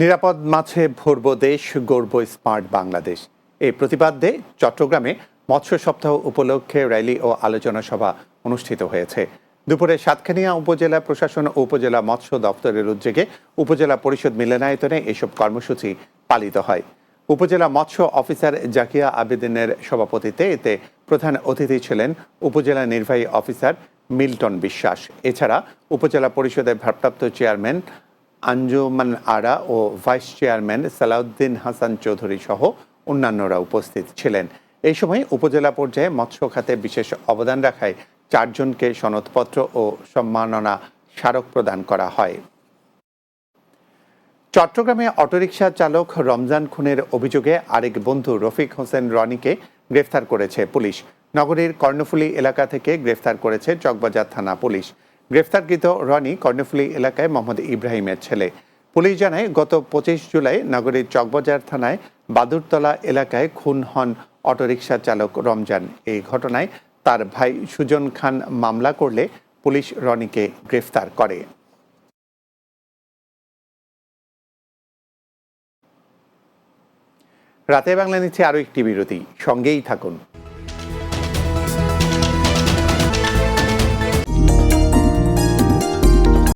নিরাপদ মাছে ভরব দেশ, গড়ব স্মার্ট বাংলাদেশ। এই প্রতিপাদ্যে চট্টগ্রামে মৎস্য সপ্তাহ উপলক্ষে র্যালি ও আলোচনা সভা অনুষ্ঠিত হয়েছে। দুপুরে সাতখানিয়া উপজেলা প্রশাসন ও উপজেলা মৎস্য দপ্তরের উদ্যোগে উপজেলা পরিষদ মিলনায়তনে এসব কর্মসূচি পালিত হয়। উপজেলা মৎস্য অফিসার জাকিয়া আবেদিনের সভাপতিত্বে এতে প্রধান অতিথি ছিলেন উপজেলা নির্বাহী অফিসার মিল্টন বিশ্বাস। এছাড়া উপজেলা পরিষদের ভারপ্রাপ্ত চেয়ারম্যান আঞ্জুমান আরা ও ভাইস চেয়ারম্যান সালাউদ্দিন হাসান চৌধুরী সহ অন্যান্যরা উপস্থিত ছিলেন। এই সময় উপজেলা পর্যায়ে মৎস্য খাতে বিশেষ অবদান রাখায় 4 জনকে সনদপত্র ও সম্মাননা স্মারক প্রদান করা হয়। চট্টগ্রামে অটোরিকশা চালক রমজান খুনের অভিযোগে আরেক বন্ধু রফিক হোসেন রনিকে গ্রেফতার করেছে পুলিশ। নগরীর কর্ণফুলী এলাকা থেকে গ্রেফতার করেছে চকবাজার থানা পুলিশ। গ্রেফতারকৃত রনি কর্ণফুলী এলাকায় মোহাম্মদ ইব্রাহিমের ছেলে। পুলিশ জানায়, গত 25 জুলাই নগরীর চকবাজার থানায় বাদুরতলা এলাকায় খুন হন অটোরিকশা চালক রমজান। এই ঘটনায় তার ভাই সুজন খান মামলা করলে পুলিশ রনিকে গ্রেফতার করে। রাতে বাংলা নিচ্ছে আরও একটি বিরতি, সঙ্গেই থাকুন।